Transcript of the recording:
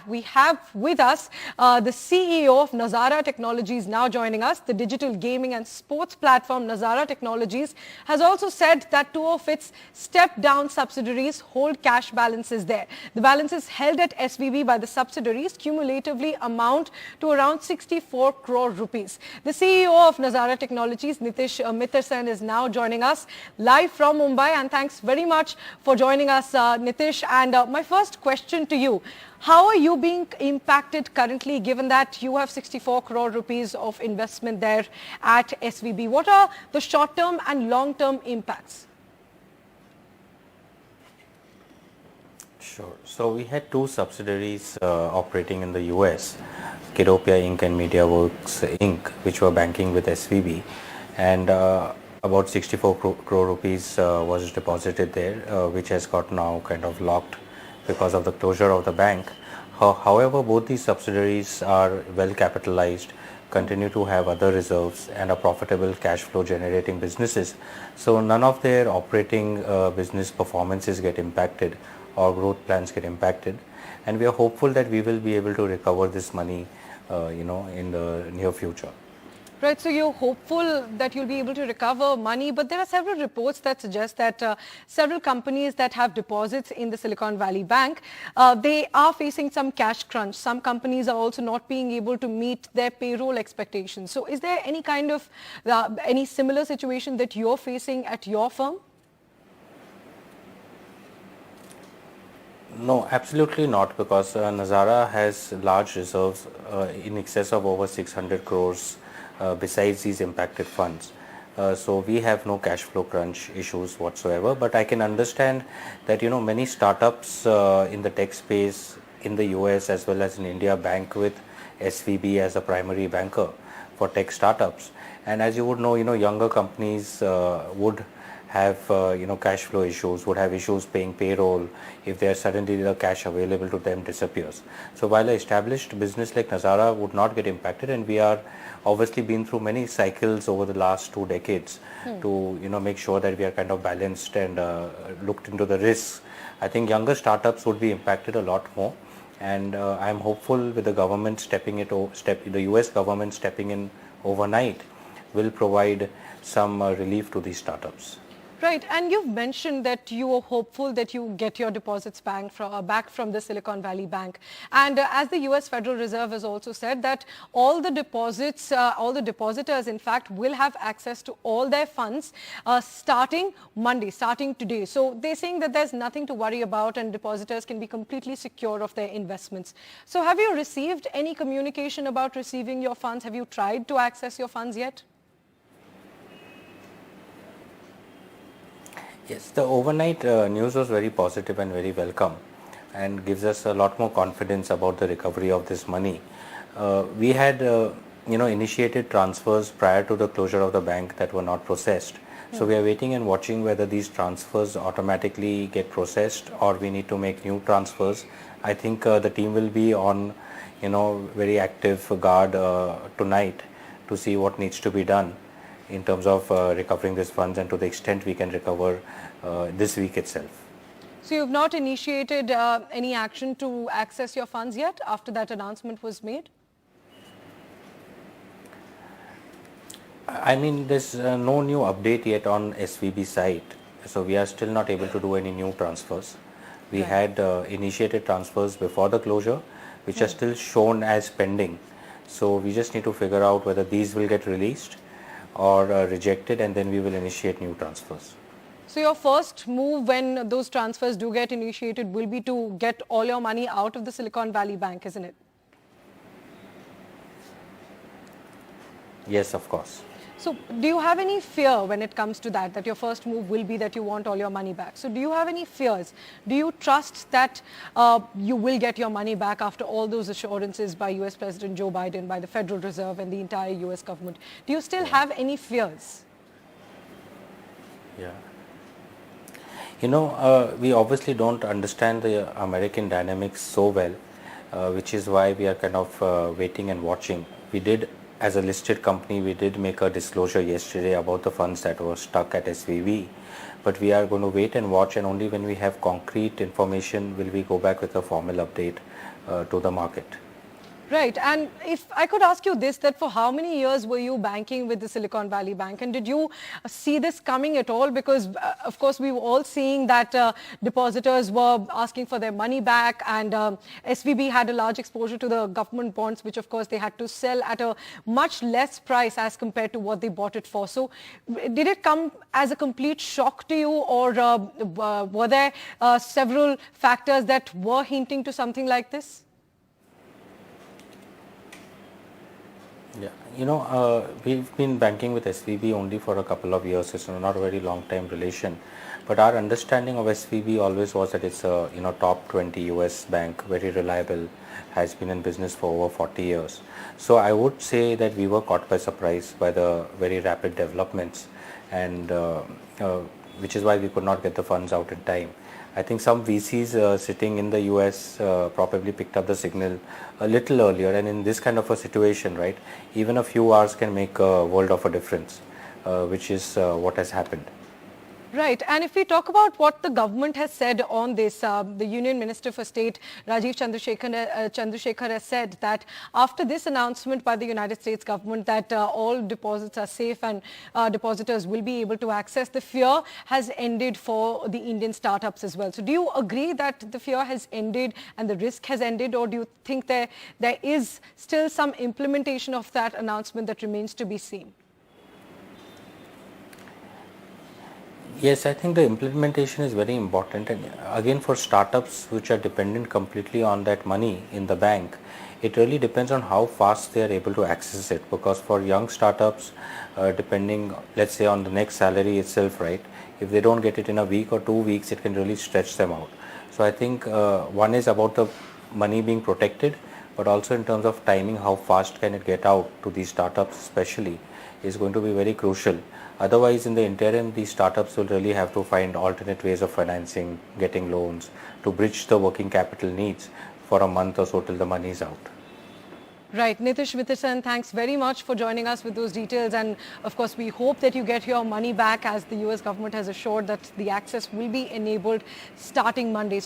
we have with us the CEO of Nazara Technologies now joining us. The digital gaming and sports platform Nazara Technologies has also said that two of its step-down subsidiaries hold cash balances there. The balances held at SVB by the subsidiaries cumulatively amount to around 64 crore rupees. The CEO of Nazara Technologies, Nitish Mittersain, is now joining us live from Mumbai, and thanks very much for joining us, Nitish. And my first question to you, how are you being impacted currently, given that you have 64 crore rupees of investment there at SVB? What are the short-term and long-term impacts? Sure. So we had two subsidiaries operating in the US, Kiddopia Inc. and MediaWorks Inc., which were banking with SVB, and about 64 crore rupees was deposited there, which has got now kind of locked because of the closure of the bank. However, both these subsidiaries are well capitalized, continue to have other reserves and are profitable cash flow generating businesses. So none of their operating business performances get impacted or growth plans get impacted. And we are hopeful that we will be able to recover this money, in the near future. Right, so you're hopeful that you'll be able to recover money, but there are several reports that suggest that several companies that have deposits in the Silicon Valley Bank, they are facing some cash crunch. Some companies are also not being able to meet their payroll expectations. So is there any kind of, any similar situation that you're facing at your firm? No, absolutely not, because Nazara has large reserves in excess of over 600 crores besides these impacted funds. So we have no cash flow crunch issues whatsoever, but I can understand that many startups in the tech space in the US as well as in India bank with SVB as a primary banker for tech startups, and as you would know, younger companies would have cash flow issues, would have issues paying payroll if there suddenly the cash available to them disappears. So while an established business like Nazara would not get impacted, and we are obviously been through many cycles over the last 2 decades to make sure that we are kind of balanced and looked into the risks, I think younger startups would be impacted a lot more, and I'm hopeful with the government the US government stepping in overnight will provide some relief to these startups. Right, and you've mentioned that you are hopeful that you get your deposits back from the Silicon Valley Bank. And as the US Federal Reserve has also said that all the depositors, in fact, will have access to all their funds starting Monday, starting today. So they're saying that there's nothing to worry about and depositors can be completely secure of their investments. So have you received any communication about receiving your funds? Have you tried to access your funds yet? Yes, the overnight news was very positive and very welcome, and gives us a lot more confidence about the recovery of this money. We had initiated transfers prior to the closure of the bank that were not processed. So we are waiting and watching whether these transfers automatically get processed or we need to make new transfers. I think the team will be on very active guard tonight to see what needs to be done in terms of recovering these funds, and to the extent we can recover this week itself. So you've not initiated any action to access your funds yet after that announcement was made? I mean, there's no new update yet on SVB site, so we are still not able to do any new transfers. We had initiated transfers before the closure, which are still shown as pending. So we just need to figure out whether these will get released or rejected, and then we will initiate new transfers. So your first move when those transfers do get initiated will be to get all your money out of the Silicon Valley Bank, isn't it? Yes, of course. So do you have any fear when it comes to that your first move will be that you want all your money back? So do you have any fears? Do you trust that you will get your money back after all those assurances by US President Joe Biden, by the Federal Reserve and the entire US government? Do you still have any fears? Yeah. We obviously don't understand the American dynamics so well, which is why we are kind of waiting and watching. We did, as a listed company, we did make a disclosure yesterday about the funds that were stuck at SVB, but we are going to wait and watch, and only when we have concrete information will we go back with a formal update to the market. Right. And if I could ask you this, that for how many years were you banking with the Silicon Valley Bank? And did you see this coming at all? Because, of course, we were all seeing that depositors were asking for their money back, and SVB had a large exposure to the government bonds, which, of course, they had to sell at a much less price as compared to what they bought it for. So did it come as a complete shock to you, or were there several factors that were hinting to something like this? Yeah, we've been banking with SVB only for a couple of years. It's not a very long time relation, but our understanding of SVB always was that it's a top 20 US bank, very reliable, has been in business for over 40 years. So I would say that we were caught by surprise by the very rapid developments, and which is why we could not get the funds out in time. I think some VCs sitting in the US probably picked up the signal a little earlier, and in this kind of a situation, right, even a few hours can make a world of a difference, which is what has happened. Right. And if we talk about what the government has said on this, the Union Minister for State, Rajiv Chandrasekhar, has said that after this announcement by the United States government that all deposits are safe and depositors will be able to access, the fear has ended for the Indian startups as well. So do you agree that the fear has ended and the risk has ended, or do you think there is still some implementation of that announcement that remains to be seen? Yes, I think the implementation is very important, and again for startups which are dependent completely on that money in the bank, it really depends on how fast they are able to access it, because for young startups, depending, let's say, on the next salary itself, right, if they don't get it in a week or 2 weeks, it can really stretch them out. So I think one is about the money being protected, but also in terms of timing, how fast can it get out to these startups especially is going to be very crucial. Otherwise, in the interim, these startups will really have to find alternate ways of financing, getting loans to bridge the working capital needs for a month or so till the money is out. Right. Nitish Mittersain, thanks very much for joining us with those details. And of course, we hope that you get your money back, as the US government has assured that the access will be enabled starting Monday.